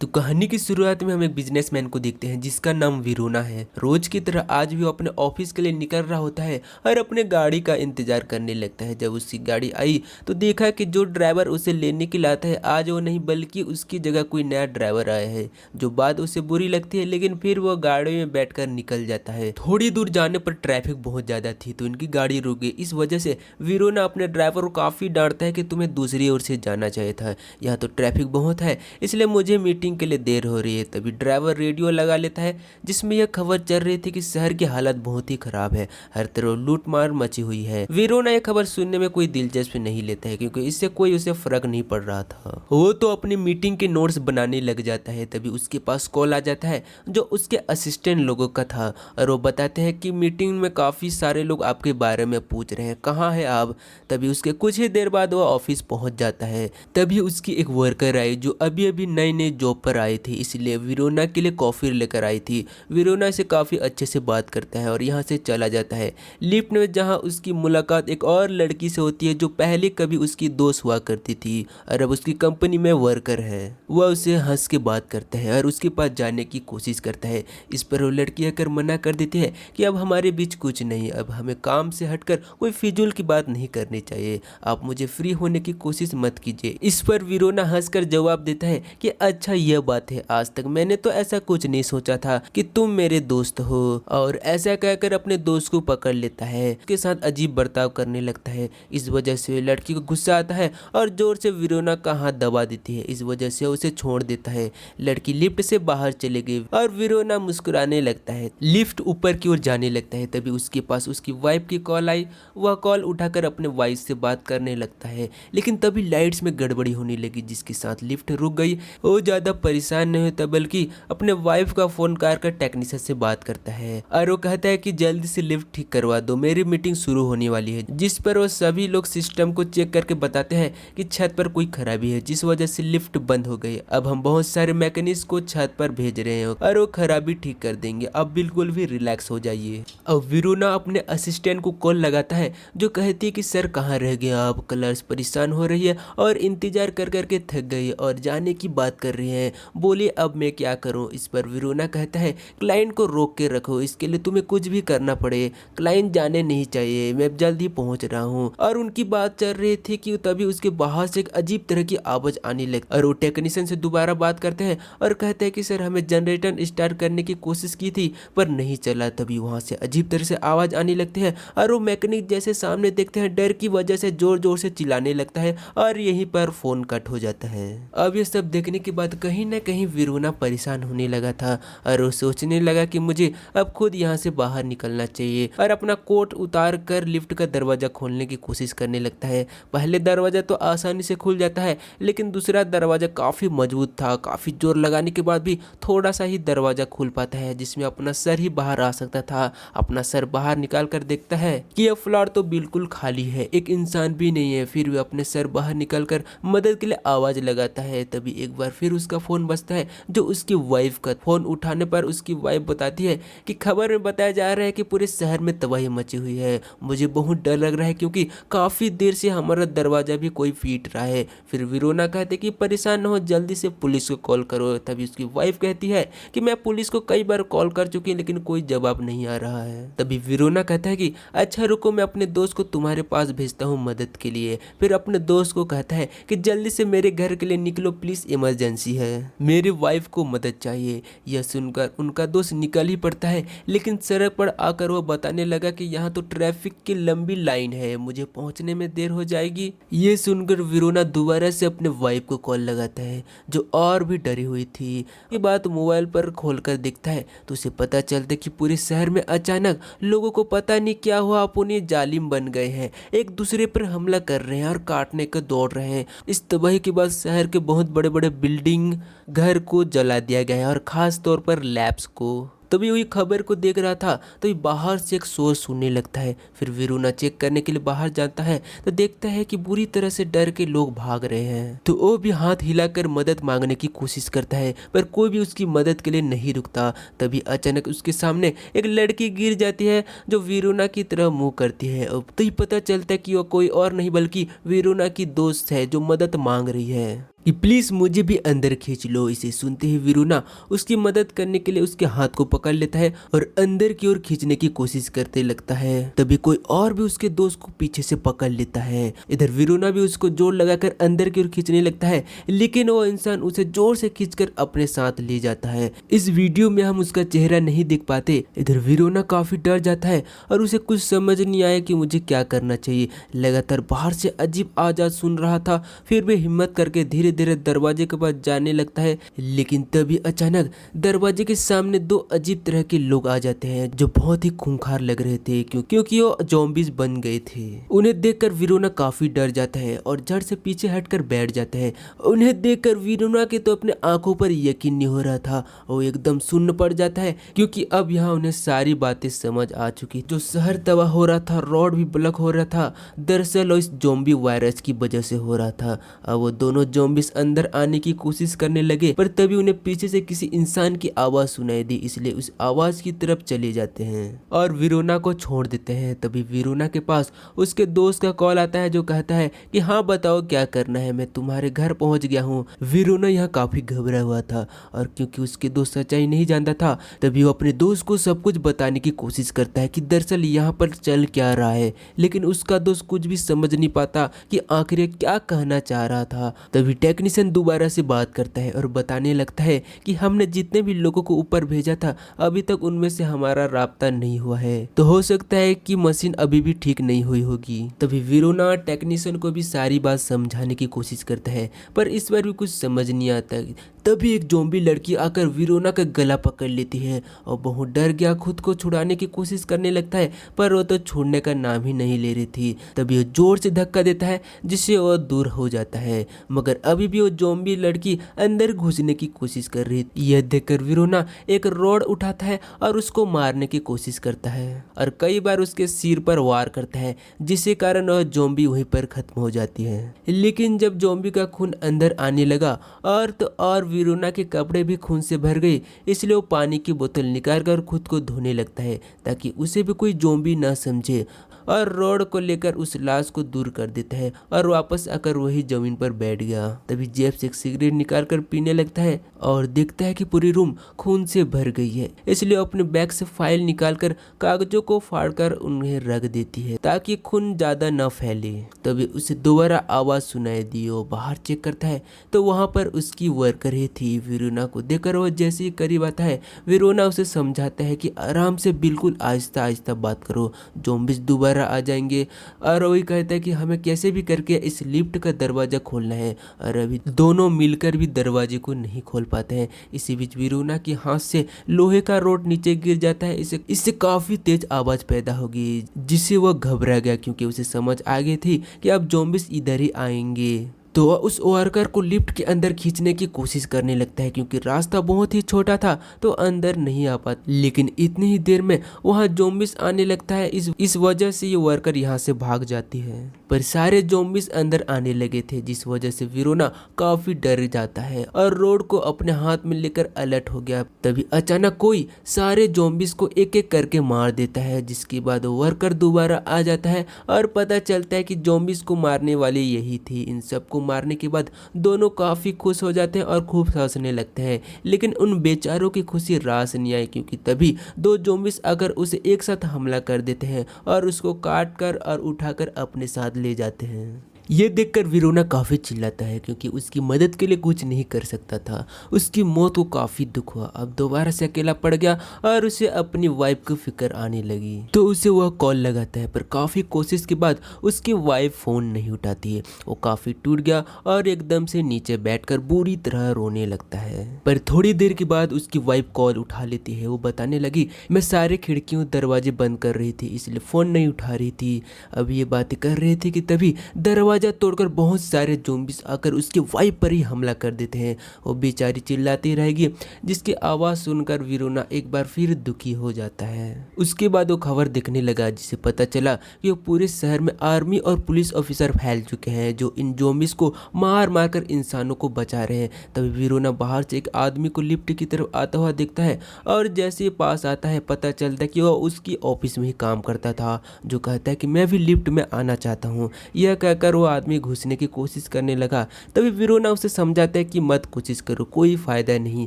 तो कहानी की शुरुआत में हम एक बिजनेसमैन को देखते हैं जिसका नाम वीरोना है। रोज की तरह आज भी वो अपने ऑफिस के लिए निकल रहा होता है और अपने गाड़ी का इंतजार करने लगता है। जब उसकी गाड़ी आई तो देखा कि जो ड्राइवर उसे लेने के लिए आता है आज वो नहीं बल्कि उसकी जगह कोई नया ड्राइवर आया है। जो बात उसे बुरी लगती है लेकिन फिर वो गाड़ी में बैठकर निकल जाता है। थोड़ी दूर जाने पर ट्रैफिक बहुत ज्यादा थी तो उनकी गाड़ी रुक गई। इस वजह से वीरोना अपने ड्राइवर को काफी डांटता है कि तुम्हें दूसरी ओर से जाना चाहिए था, यहाँ तो ट्रैफिक बहुत है इसलिए मुझे मीटिंग के लिए देर हो रही है। तभी ड्राइवर रेडियो लगा लेता है जिसमें यह खबर चल रही थी कि शहर की हालत बहुत ही खराब है, हर तरफ लूटमार मची हुई है। वीरोना यह खबर सुनने में कोई दिलचस्पी नहीं लेता है क्योंकि इससे कोई उसे फर्क नहीं पड़ रहा था। वो तो अपनी मीटिंग के नोट्स बनाने लग जाता है। तभी उसके पास कॉल आ जाता है जो उसके असिस्टेंट लोगों का था और वो बताते हैं कि मीटिंग में काफी सारे लोग आपके बारे में पूछ रहे हैं, कहाँ है आप। तभी उसके कुछ ही देर बाद वो ऑफिस पहुंच जाता है। तभी उसकी एक वर्कर आई जो अभी अभी नई नई जॉब पर आई थी, इसलिए वीरोना के लिए कॉफ़ी लेकर आई थी। वीरोना से काफ़ी अच्छे से बात करता है और यहाँ से चला जाता है। लिफ्ट में जहाँ उसकी मुलाकात एक और लड़की से होती है जो पहले कभी उसकी दोस्त हुआ करती थी और अब उसकी कंपनी में वर्कर है। वह उसे हंस के बात करता है और उसके पास जाने की कोशिश करता है। इस पर वो लड़की आकर मना कर देती है कि अब हमारे बीच कुछ नहीं, अब हमें काम से हटकर कोई फिजूल की बात नहीं करनी चाहिए, आप मुझे फ्री होने की कोशिश मत कीजिए। इस पर वीरोना हंसकर जवाब देता है कि अच्छा यह बात है, आज तक मैंने तो ऐसा कुछ नहीं सोचा था कि तुम मेरे दोस्त हो। और ऐसा कहकर अपने दोस्त को पकड़ लेता है, उसके साथ अजीब बर्ताव करने लगता है। इस वजह से लड़की को गुस्सा आता है और जोर से वीरोना का हाथ दबा देती है। इस वजह से उसे छोड़ देता है। लड़की लिफ्ट से बाहर चली गई और वीरोना मुस्कुराने लगता है। लिफ्ट ऊपर की ओर जाने लगता है। तभी उसके पास उसकी वाइफ की कॉल आई। वह कॉल उठाकर अपने वाइफ से बात करने लगता है लेकिन तभी लाइट्स में गड़बड़ी होने लगी जिसके साथ लिफ्ट रुक गई। वो ज्यादा परेशान नहीं होता बल्कि अपने वाइफ का फोन कर टेक्नीशियन से बात करता है और वो कहता है कि जल्दी से लिफ्ट ठीक करवा दो, मेरी मीटिंग शुरू होने वाली है। जिस पर वो सभी लोग सिस्टम को चेक करके बताते हैं कि छत पर कोई खराबी है जिस वजह से लिफ्ट बंद हो गई। अब हम बहुत सारे मैकेनिक्स को छत पर भेज रहे हैं और वो खराबी ठीक कर देंगे, अब बिल्कुल भी रिलैक्स हो जाइए। अब वीरोना अपने असिस्टेंट को कॉल लगाता है जो कहती है कि सर कहाँ रह गए आप, क्लर्स परेशान हो रही है और इंतजार कर करके थक गई और जाने की बात कर रही है, बोलिए अब मैं क्या करूं। इस पर वीरोना कहता है क्लाइंट को रोक के रखो, इसके लिए तुम्हें कुछ भी करना पड़े, क्लाइंट जाने नहीं चाहिए, मैं जल्द ही पहुंच रहा हूं। और उनकी बात चल रही थी कि तभी उसके बाहर से एक अजीब तरह की आवाज आने लगी और वो टेक्नीशियन से दोबारा बात करते हैं और कहते हैं कि सर हमें जनरेटर स्टार्ट करने की कोशिश की थी पर नहीं चला। तभी वहां से अजीब तरह से आवाज आने लगती है और वो मैकेनिक जैसे सामने देखते हैं डर की वजह से जोर जोर से चिल्लाने लगता है और यहीं पर फोन कट हो जाता है। अब ये सब देखने के बाद कहीं ना कहीं वीरोना परेशान होने लगा था और वो सोचने लगा कि मुझे अब खुद यहाँ से बाहर निकलना चाहिए और अपना कोट उतार कर लिफ्ट का दरवाजा खोलने की कोशिश करने लगता है। पहले दरवाजा तो आसानी से खुल जाता है लेकिन दूसरा दरवाजा काफी मजबूत था, काफी जोर लगाने के बाद भी थोड़ा सा ही दरवाजा खुल पाता है जिसमें अपना सर ही बाहर आ सकता था। अपना सर बाहर निकाल कर देखता है कि यह फ्लोर तो बिल्कुल खाली है, एक इंसान भी नहीं है। फिर भी अपने सर बाहर निकाल कर मदद के लिए आवाज लगाता है। तभी एक बार फिर उसका फोन बजता है जो उसकी वाइफ का। फोन उठाने पर उसकी वाइफ बताती है कि खबर में बताया जा रहा है कि पूरे शहर में तबाही मची हुई है, मुझे बहुत डर लग रहा है क्योंकि काफी देर से हमारा दरवाजा भी कोई पीट रहा है। फिर वीरोना कहते कि परेशान न हो, जल्दी से पुलिस को कॉल करो। तभी उसकी वाइफ कहती है कि मैं पुलिस को कई बार कॉल कर चुकी लेकिन कोई जवाब नहीं आ रहा है। तभी वीरोना कहता है कि अच्छा रुको, मैं अपने दोस्त को तुम्हारे पास भेजता हूँ मदद के लिए। फिर अपने दोस्त को कहता है कि जल्दी से मेरे घर के लिए निकलो प्लीज, इमरजेंसी है, मेरी वाइफ को मदद चाहिए। यह सुनकर उनका दोस्त निकल ही पड़ता है लेकिन सड़क पर आकर वह बताने लगा कि यहाँ तो ट्रैफिक की लंबी लाइन है, मुझे पहुंचने में देर हो जाएगी। ये सुनकर वीरोना दोबारा से अपने वाइफ को कॉल लगाता है जो और भी डरी हुई थी। ये बात मोबाइल पर खोलकर देखता है तो उसे पता चलता है कि पूरे शहर में अचानक लोगों को पता नहीं क्या हुआ अपने जालिम बन गए हैं, एक दूसरे पर हमला कर रहे हैं और काटने को दौड़ रहे हैं। इस तबाही के बाद शहर के बहुत बड़े बड़े बिल्डिंग घर को जला दिया गया है और खास तौर पर लैब्स को। तभी वही खबर को देख रहा था तभी बाहर से एक शोर सुनने लगता है। फिर वीरोना चेक करने के लिए बाहर जाता है तो देखता है कि बुरी तरह से डर के लोग भाग रहे हैं। तो वो भी हाथ हिलाकर मदद मांगने की कोशिश करता है पर कोई भी उसकी मदद के लिए नहीं रुकता। तभी अचानक उसके सामने एक लड़की गिर जाती है जो वीरोना की तरह मुंह करती है। अब तभी पता चलता है कि वो कोई और नहीं बल्कि वीरोना की दोस्त है जो मदद मांग रही है। कि प्लीज मुझे भी अंदर खींच लो। इसे सुनते ही वीरूना उसकी मदद करने के लिए उसके हाथ को पकड़ लेता है और अंदर की ओर खींचने की कोशिश करते लगता है। तभी कोई और भी उसके दोस्त को पीछे से पकड़ लेता है। इधर वीरूना भी उसको जोर लगाकर अंदर की ओर खींचने लगता है, लेकिन वो इंसान उसे जोर से खींचकर अपने साथ ले जाता है। इस वीडियो में हम उसका चेहरा नहीं देख पाते। इधर वीरूना काफी डर जाता है और उसे कुछ समझ नहीं आया कि मुझे क्या करना चाहिए। लगातार बाहर से अजीब आवाज सुन रहा था, फिर भी हिम्मत करके धीरे धीरे दरवाजे के पास जाने लगता है। लेकिन तभी अचानक दरवाजे के सामने दो अजीब तरह के लोग आ जाते हैं जो बहुत ही खूंखार लग रहे थे, क्योंकि वो ज़ॉम्बीज बन गए थे। उन्हें देखकर वीरूना काफी डर जाता है और झट से पीछे हटकर बैठ जाता है। उन्हें देखकर वीरूना के तो अपने आंखों पर यकीन नहीं हो रहा था। वो एकदम सुन्न पड़ जाता है, क्योंकि अब यहाँ उन्हें सारी बातें समझ आ चुकी। जो शहर तबाह हो रहा था, रोड भी ब्लॉक हो रहा था, दरअसल इस ज़ॉम्बी वायरस की वजह से हो रहा था। अब वो दोनों ज़ॉम्बीज अंदर आने की कोशिश करने लगे, पर तभी उन्हें पीछे से किसी इंसान की आवाज सुनाई दी, इसलिए उस आवाज की तरफ चले जाते हैं और वीरूना को छोड़ देते हैं। तभी वीरूना के पास उसके दोस्त का कॉल आता है जो कहता है कि हाँ बताओ क्या करना है, मैं तुम्हारे घर पहुंच गया हूँ। वीरूना यहाँ काफी घबरा हुआ था और क्योंकि उसके दोस्त सच्चाई नहीं जानता था, तभी वो अपने दोस्त को सब कुछ बताने की कोशिश करता है कि दरअसल यहाँ पर चल क्या रहा है। लेकिन उसका दोस्त कुछ भी समझ नहीं पाता कि आखिर ये क्या कहना चाह रहा था। तभी टेक्नीशियन दोबारा से बात करता है और बताने लगता है कि हमने जितने भी लोगों को ऊपर भेजा था, अभी तक उनमें से हमारा राब्ता नहीं हुआ है, तो हो सकता है कि मशीन अभी भी ठीक नहीं हुई होगी। तभी वीरूना टेक्नीशियन को भी सारी बात समझाने की कोशिश करता है, पर इस बार भी कुछ समझ नहीं आता। तभी एक ज़ॉम्बी लड़की आकर वीरूना का गला पकड़ लेती है और बहुत डर गया खुद को छुड़ाने की कोशिश करने लगता है, पर वो तो छोड़ने का नाम ही नहीं ले रही थी। तभी वो जोर से धक्का देता है जिससे वो दूर हो जाता है, मगर अभी भी वो ज़ॉम्बी लड़की अंदर घुसने की कोशिश कर रही थी। यह देखकर वीरूना एक रॉड उठाता है और उसको मारने की कोशिश करता है और कई बार उसके सिर पर वार करता है, जिसके कारण वह ज़ॉम्बी वहीं पर खत्म हो जाती है। लेकिन जब ज़ॉम्बी का खून अंदर आने लगा और वीरूना के कपड़े भी खून से भर गए, इसलिए वो पानी की बोतल निकाल कर खुद को धोने लगता है ताकि उसे भी कोई ज़ॉम्बी ना समझे, और रोड को लेकर उस लाश को दूर कर देता है और वापस आकर वही जमीन पर बैठ गया। तभी जेब से एक सिगरेट निकाल कर पीने लगता है और देखता है कि पूरी रूम खून से भर गई है, इसलिए अपने बैग से फाइल निकालकर कागजों को फाड़कर उन्हें रख देती है ताकि खून ज्यादा न फैले। तभी उसे दोबारा आवाज सुनाई दी। वो बाहर चेक करता है तो वहां पर उसकी वर्कर ही थी। वीरूना को देखकर वो जैसे ही करीब आता है, वीरूना उसे समझाता है कि आराम से बिल्कुल आहिस्ता आहिस्ता बात करो, ज़ॉम्बीज दोबारा आ जाएंगे। और वही कहता है कि हमें कैसे भी करके इस लिफ्ट का दरवाजा खोलना है, और अभी दोनों मिलकर भी दरवाजे को नहीं खोल पाते हैं। इसी बीच वीरूना के हाथ से लोहे का रॉड नीचे गिर जाता है। इससे काफी तेज आवाज पैदा होगी, जिससे वह घबरा गया क्योंकि उसे समझ आ गई थी कि अब ज़ॉम्बीज इधर ही आएंगे। तो वह उस वर्कर को लिफ्ट के अंदर खींचने की कोशिश करने लगता है, क्योंकि रास्ता बहुत ही छोटा था तो अंदर नहीं आ पाता। लेकिन इतनी ही देर में वहाँ ज़ॉम्बीज आने लगता है, इस वजह से ये वर्कर यहाँ से भाग जाती है। पर सारे ज़ॉम्बीज अंदर आने लगे थे, जिस वजह से वीरूना काफी डर जाता है और रोड को अपने हाथ में लेकर अलर्ट हो गया। तभी अचानक कोई सारे ज़ॉम्बीज को एक एक करके मार देता है, जिसके बाद वर्कर दोबारा आ जाता है और पता चलता है कि ज़ॉम्बीज को मारने वाले यही थी। इन सबको मारने के बाद दोनों काफी खुश हो जाते हैं और खूब हंसने लगते हैं। लेकिन उन बेचारों की खुशी रास नहीं आई, क्योंकि तभी दो ज़ॉम्बीज आकर उसे एक साथ हमला कर देते हैं और उसको काट कर और उठाकर अपने साथ ले जाते हैं। ये देखकर वीरूना काफी चिल्लाता है, क्योंकि उसकी मदद के लिए कुछ नहीं कर सकता था। उसकी मौत को काफी दुख हुआ। अब दोबारा से अकेला पड़ गया और उसे अपनी वाइफ की फिक्र आने लगी, तो उसे वह कॉल लगाता है, पर काफी कोशिश के बाद उसकी वाइफ फोन नहीं उठाती है। वो काफी टूट गया और एकदम से नीचे बैठकर बुरी तरह रोने लगता है। पर थोड़ी देर के बाद उसकी वाइफ कॉल उठा लेती है। वो बताने लगी, मैं सारे खिड़कियों दरवाजे बंद कर रही थी, इसलिए फोन नहीं उठा रही थी। अब ये बातें कर रही थी कि तभी दरवाजा तोड़कर बहुत सारे ज़ॉम्बीज आकर उसकी वाइफ पर ही हमला कर देते हैं। वो बेचारी चिल्लाती रहेगी, जिसकी आवाज सुनकर वीरूना एक बार फिर दुखी हो जाता है। उसके बाद वो खबर देखने लगा, जिसे पता चला कि वो पूरे शहर में आर्मी और पुलिस ऑफिसर फैल चुके हैं जो इन ज़ॉम्बीज को मार मार कर इंसानों को बचा रहे हैं। तभी वीरूना बाहर से एक आदमी को लिफ्ट की तरफ आता हुआ देखता है, और जैसे पास आता है पता चलता है कि वह उसकी ऑफिस में ही काम करता था, जो कहता है कि मैं भी लिफ्ट में आना चाहता हूँ। यह कहकर वो आदमी घुसने की कोशिश करने लगा। तभी वीरोना उसे समझाता है कि मत कोशिश करो, कोई फायदा नहीं,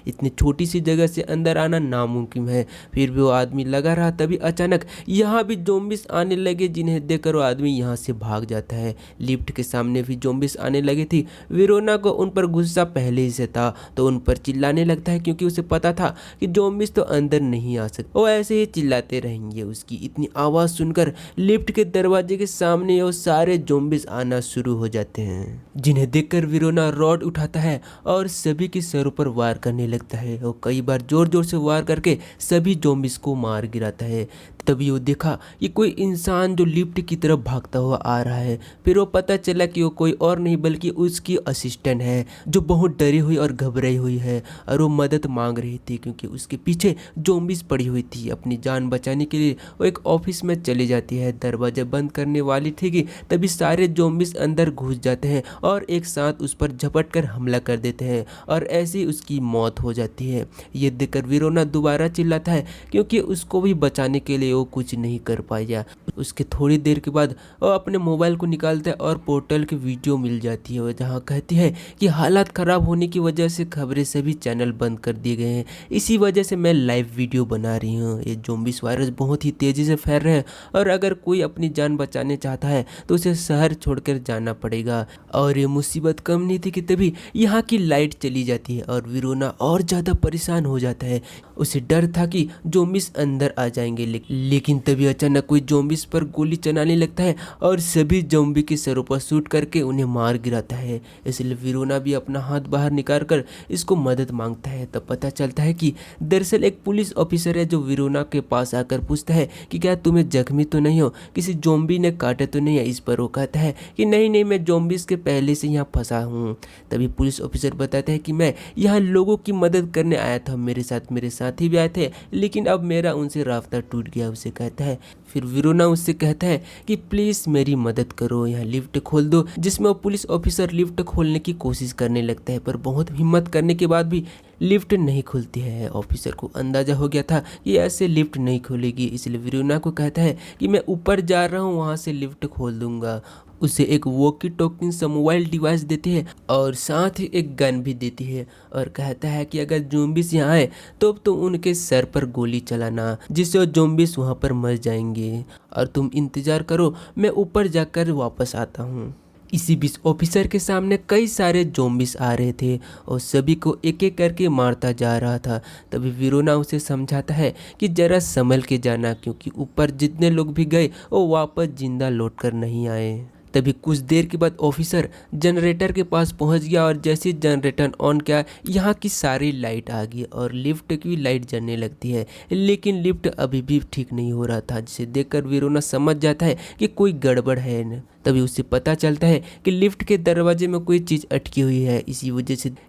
इतनी छोटी सी जगह से अंदर आना नामुमकिन है। फिर भी वो आदमी लगा रहा। तभी अचानक यहाँ भी ज़ॉम्बीज आने लगे, जिन्हें देखकर वो आदमी यहाँ से भाग जाता है। लिफ्ट के सामने भी ज़ॉम्बीज आने लगी थी। वीरोना को उन पर गुस्सा पहले ही से था, तो उन पर चिल्लाने लगता है, क्योंकि उसे पता था कि ज़ॉम्बीज तो अंदर नहीं आ सकते। वो ऐसे ही चिल्लाते रहेंगे। उसकी इतनी आवाज़ सुनकर लिफ्ट के दरवाजे के सामने वो सारे ज़ॉम्बीज आना शुरू हो जाते हैं, जिन्हें देखकर वीरोना रॉड उठाता है और सभी के सरों पर वार करने लगता है। वो कई बार जोर जोर से वार करके सभी ज़ॉम्बीज को मार गिराता है। तभी वो देखा कि कोई इंसान जो लिफ्ट की तरफ भागता हुआ आ रहा है। फिर वो पता चला कि वो कोई और नहीं बल्कि उसकी असिस्टेंट है, जो बहुत डरी हुई और घबराई हुई है और वो मदद मांग रही थी, क्योंकि उसके पीछे ज़ॉम्बीज पड़ी हुई थी। अपनी जान बचाने के लिए वो एक ऑफिस में चली जाती है। दरवाजा बंद करने वाली थी कि तभी सारे ज़ॉम्बीज अंदर घुस जाते हैं और एक साथ उस पर झपट कर हमला कर देते हैं और ऐसी उसकी मौत हो जाती है। ये देखकर वीरोना दोबारा चिल्लाता है, क्योंकि उसको भी बचाने के लिए वो कुछ नहीं कर पाया। उसके थोड़ी देर के बाद वो अपने मोबाइल को निकालता है और पोर्टल की वीडियो मिल जाती है, जहाँ कहती है कि हालात खराब होने की वजह से खबरें सभी चैनल बंद कर दिए गए हैं, इसी वजह से मैं लाइव वीडियो बना रही हूँ। ये ज़ॉम्बीज वायरस बहुत ही तेज़ी से फैल रहे हैं और अगर कोई अपनी जान बचाने चाहता है तो उसे शहर छोड़कर जाना पड़ेगा। और ये मुसीबत कम नहीं थी कि तभी यहाँ की लाइट चली जाती है और वीरोना और ज़्यादा परेशान हो जाता है। उसे डर था कि ज़ॉम्बीज अंदर आ जाएंगे, लेकिन तभी अचानक कोई ज़ॉम्बीज पर गोली चलाने लगता है और सभी ज़ॉम्बी के सरों पर शूट करके उन्हें मार गिराता है। इसलिए वीरोना भी अपना हाथ बाहर निकाल कर इसको मदद मांगता है। तब पता चलता है कि दरअसल एक पुलिस ऑफिसर है, जो वीरोना के पास आकर पूछता है कि क्या तुम्हें जख्मी तो नहीं हो, किसी ज़ॉम्बी ने काटा तो नहीं है। इस पर वो कहता है कि नहीं नहीं, मैं ज़ॉम्बीज के पहले से यहाँ फंसा हूँ। तभी पुलिस ऑफिसर बताता है कि मैं यहाँ लोगों की मदद करने आया था, मेरे साथी भी आए थे, लेकिन अब मेरा उनसे रास्ता टूट गया। उसे कहता है। फिर वीरोना उससे कहता है कि प्लीज़ मेरी मदद करो, यहाँ लिफ्ट खोल दो, जिसमें वो पुलिस ऑफिसर लिफ्ट खोलने की कोशिश करने लगता है, पर बहुत हिम्मत करने के बाद भी लिफ्ट नहीं खुलती है। ऑफिसर को अंदाजा हो गया था कि ऐसे लिफ्ट नहीं खुलेगी, इसलिए वीरोना को कहता है कि मैं ऊपर जा रहा हूँ, वहाँ से लिफ्ट खोल दूंगा। उसे एक वॉकी टॉकी सा मोबाइल डिवाइस देती है और साथ ही एक गन भी देती है और कहता है कि अगर ज़ॉम्बीज यहाँ आए तो उनके सर पर गोली चलाना, जिससे वो ज़ॉम्बीज वहाँ पर मर जाएंगे, और तुम इंतज़ार करो, मैं ऊपर जाकर वापस आता हूँ। इसी बीच ऑफिसर के सामने कई सारे ज़ॉम्बीज आ रहे थे और सभी को एक एक करके मारता जा रहा था। तभी वीरोना उसे समझाता है कि जरा संभल के जाना, क्योंकि ऊपर जितने लोग भी गए वो वापस जिंदा लौट कर नहीं आए। तभी कुछ देर के बाद ऑफिसर जनरेटर के पास पहुंच गया और जैसे जनरेटर ऑन किया, यहाँ की सारी लाइट आ गई और लिफ्ट की लाइट जलने लगती है, लेकिन लिफ्ट अभी भी ठीक नहीं हो रहा था, जिसे देखकर वीरोना समझ जाता है कि कोई गड़बड़ है। तभी उसे पता चलता है कि लिफ्ट के दरवाजे में कोई चीज़ अटकी हुई है,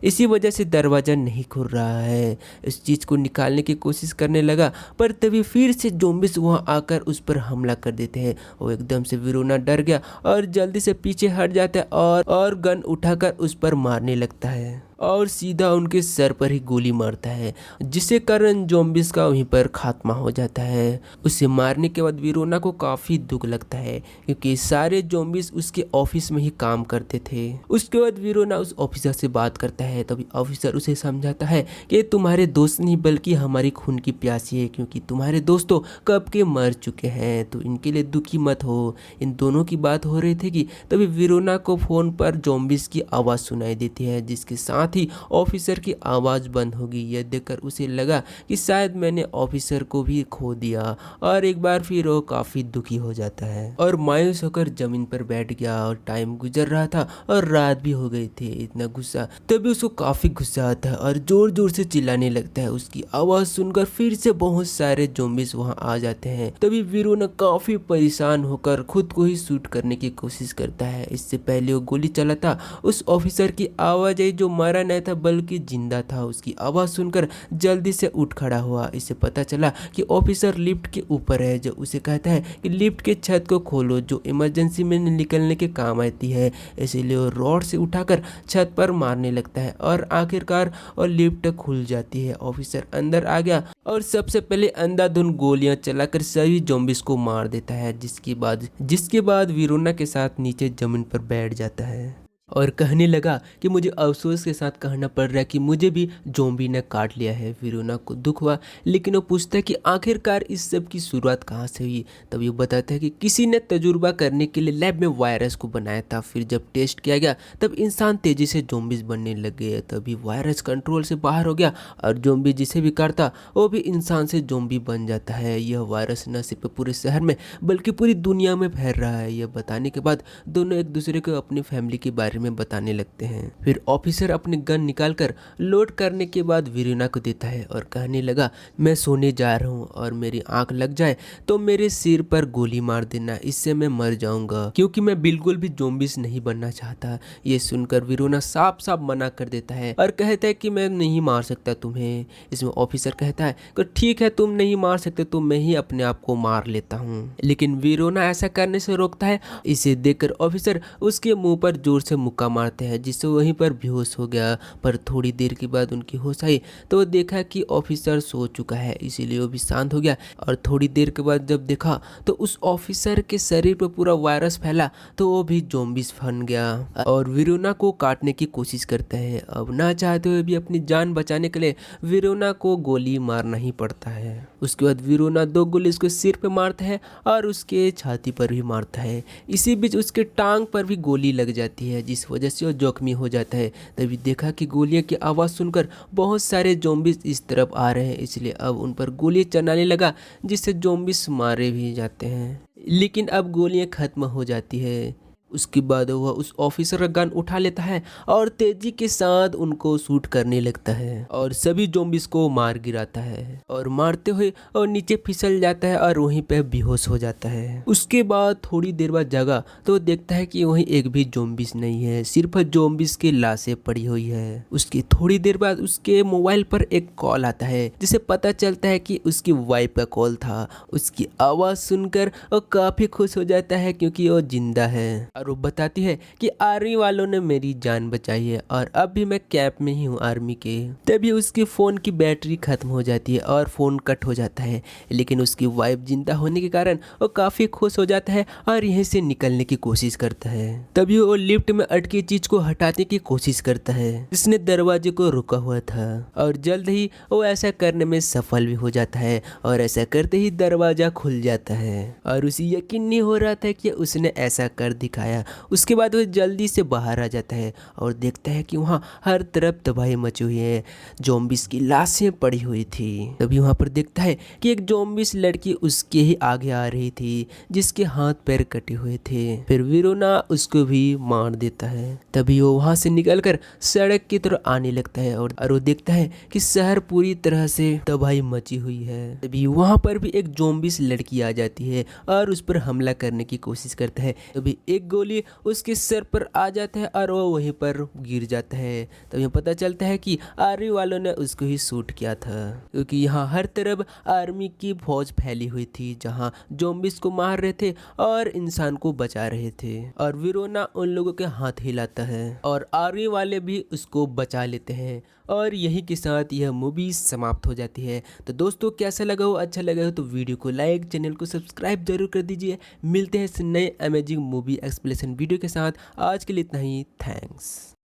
इसी वजह से दरवाज़ा नहीं खुल रहा है। इस चीज़ को निकालने की कोशिश करने लगा, पर तभी फिर से ज़ॉम्बीज वहाँ आकर उस पर हमला कर देते हैं। वो एकदम से वीरोना डर गया और जल्दी से पीछे हट जाता है और गन उठाकर उस पर मारने लगता है और सीधा उनके सर पर ही गोली मारता है, जिससे कारण ज़ॉम्बीज का वहीं पर खात्मा हो जाता है। उसे मारने के बाद वीरोना को काफ़ी दुख लगता है, क्योंकि सारे ज़ॉम्बीज उसके ऑफिस में ही काम करते थे। उसके बाद वीरोना उस ऑफिसर से बात करता है। तभी ऑफिसर उसे समझाता है कि तुम्हारे दोस्त नहीं बल्कि हमारी खून की प्यासी है, क्योंकि तुम्हारे दोस्तों कब के मर चुके हैं, तो इनके लिए दुखी मत हो। इन दोनों की बात हो रही थी कि तभी वीरोना को फ़ोन पर ज़ॉम्बीज की आवाज़ सुनाई देती है, जिसके साथ ही ऑफिसर की आवाज़ बंद होगी। यह देखकर उसे लगा कि शायद मैंने ऑफिसर को भी खो दिया, और एक बार फिर वो काफ़ी दुखी हो जाता है और मायूस होकर जमीन पर बैठ गया। और टाइम गुजर रहा था और रात भी हो गई थी। इतना गुस्सा, तभी उसको काफ़ी गुस्सा आता है और जोर जोर से चिल्लाने लगता है। उसकी आवाज़ सुनकर फिर से बहुत सारे ज़ॉम्बीज वहाँ आ जाते हैं। तभी वीरोना काफ़ी परेशान होकर खुद को ही शूट करने की कोशिश करता है। इससे पहले वो गोली चलाता, उस ऑफिसर की आवाज़ आई जो मारा मरा नहीं था बल्कि जिंदा था। उसकी आवाज़ सुनकर जल्दी से उठ खड़ा हुआ। इसे पता चला कि ऑफिसर लिफ्ट के ऊपर है, जो उसे कहता है कि लिफ्ट के छत को खोलो जो इमरजेंसी में निकलने के काम आती है। इसीलिए वो रॉड से उठाकर छत पर मारने लगता है और आखिरकार और लिफ्ट खुल जाती है। ऑफिसर अंदर आ गया और सबसे पहले अंधाधुंध गोलियां चलाकर सभी ज़ॉम्बीज़ को मार देता है, जिसके बाद वीरोना के साथ नीचे जमीन पर बैठ जाता है और कहने लगा कि मुझे अफसोस के साथ कहना पड़ रहा है कि मुझे भी ज़ॉम्बी ने काट लिया है। वीरोना को दुख हुआ, लेकिन वो पूछता है कि आखिरकार इस सब की शुरुआत कहाँ से हुई। तब ये बताता है कि किसी ने तजुर्बा करने के लिए लैब में वायरस को बनाया था। फिर जब टेस्ट किया गया तब इंसान तेजी से ज़ॉम्बीज़ बनने लग गए। तभी वायरस कंट्रोल से बाहर हो गया और ज़ॉम्बी जिसे भी काटता वो भी इंसान से ज़ॉम्बी बन जाता है। यह वायरस न सिर्फ पूरे शहर में बल्कि पूरी दुनिया में फैल रहा है। यह बताने के बाद दोनों एक दूसरे को अपनी फैमिली के बारे में बताने लगते हैं। फिर ऑफिसर अपने गन निकालकर लोड करने के बाद वीरोना को देता है और कहने लगा, मैं सोने जा रहा हूँ और मेरी आंख लग जाए तो मेरे सिर पर गोली मार देना, इससे मैं मर जाऊंगा क्योंकि मैं बिल्कुल भी ज़ॉम्बीज़ नहीं बनना चाहता। ये सुनकर वीरोना साफ साफ मना कर देता है और कहता है कि मैं नहीं मार सकता तुम्हें। इसमें ऑफिसर कहता है कि ठीक है, तुम नहीं मार सकते तो मैं ही अपने आप को मार लेता हूँ, लेकिन वीरोना ऐसा करने से रोकता है। इसे देखकर ऑफिसर उसके मुंह पर जोर से मुक्का मारते हैं, जिससे वहीं पर बेहोश हो गया। पर थोड़ी देर के बाद उनकी होश आई तो वो देखा कि ऑफिसर सो चुका है, इसीलिए वो भी शांत हो गया। और थोड़ी देर के बाद जब देखा तो उस ऑफिसर के शरीर पर पूरा वायरस फैला तो वो भी ज़ॉम्बीज़ बन गया और वीरोना को काटने की कोशिश करते हैं। अब ना चाहते हुए भी अपनी जान बचाने के लिए वीरोना को गोली मारना ही पड़ता है। उसके बाद वीरोना 2 गोली उसके सिर पे मारता है और उसके छाती पर भी मारता है। इसी बीच उसके टांग पर भी गोली लग जाती है, जिस वजह से वो जख्मी हो जाता है। तभी देखा कि गोलियों की आवाज़ सुनकर बहुत सारे ज़ॉम्बीज़ इस तरफ आ रहे हैं, इसलिए अब उन पर गोलियां चलाने लगा, जिससे ज़ॉम्बीज़ मारे भी जाते हैं। लेकिन अब गोलियां खत्म हो जाती है। उसके बाद वह उस ऑफिसर का गन उठा लेता है और तेजी के साथ उनको शूट करने लगता है और सभी ज़ॉम्बीज़ को मार गिराता है और मारते हुए और नीचे फिसल जाता है और वहीं पे बेहोश हो जाता है। उसके बाद थोड़ी देर बाद जागा तो देखता है कि वहीं एक भी ज़ॉम्बीज़ नहीं है, सिर्फ ज़ॉम्बीज़ की लाशें पड़ी हुई है। उसकी थोड़ी देर बाद उसके मोबाइल पर एक कॉल आता है, जिसे पता चलता है कि उसकी वाइफ का कॉल था। उसकी आवाज़ सुनकर वो काफ़ी खुश हो जाता है क्योंकि वो जिंदा है और वो बताती है कि आर्मी वालों ने मेरी जान बचाई है और अब भी मैं कैंप में ही हूँ आर्मी के। तभी उसके फ़ोन की बैटरी खत्म हो जाती है और फ़ोन कट हो जाता है, लेकिन उसकी वाइफ जिंदा होने के कारण वो काफ़ी खुश हो जाता है और यहीं से निकलने की कोशिश करता है। तभी वो लिफ्ट में अटकी चीज को हटाने की कोशिश करता है जिसने दरवाजे को रुका हुआ था और जल्द ही वो ऐसा करने में सफल भी हो जाता है और ऐसा करते ही दरवाजा खुल जाता है और उसे यकीन नहीं हो रहा था कि उसने ऐसा कर दिखाया। उसके बाद वो जल्दी से बाहर आ जाता है और देखता है कि वहाँ हर तरफ तबाही मची हुई है, ज़ॉम्बीज़ की लाशें पड़ी हुई थी। तभी वहाँ पर देखता है कि एक ज़ॉम्बीज़ लड़की उसके ही आगे आ रही थी जिसके हाथ पैर कटे हुए थे। फिर वीरोना उसको भी मार देता है। तभी वो वहाँ से निकलकर सड़क की तरफ आने लगता है और वो देखता है कि शहर पूरी तरह से तबाही मची हुई है। तभी वहाँ पर भी एक ज़ॉम्बीज़ लड़की आ जाती है और उस पर हमला करने की कोशिश करता है। तभी एक गोली उसके सर पर आ जाता है और वो वहीं पर गिर जाता है। तभी पता चलता है कि आर्मी वालों ने उसको ही शूट किया था क्योंकि यहाँ हर तरफ आर्मी की फौज फैली हुई थी जहाँ ज़ॉम्बीज़ को मार रहे थे और इंसान को बचा रहे थे और वीरोना उन लोगों के हाथ हिलाता है और आर्मी वाले भी उसको बचा लेते हैं और यही के साथ यह मूवी समाप्त हो जाती है। तो दोस्तों कैसा लगा हो, अच्छा लगा हो तो वीडियो को लाइक, चैनल को सब्सक्राइब जरूर कर दीजिए। मिलते हैं इस नए अमेजिंग मूवी एक्सप्लेनेशन वीडियो के साथ। आज के लिए इतना ही, थैंक्स।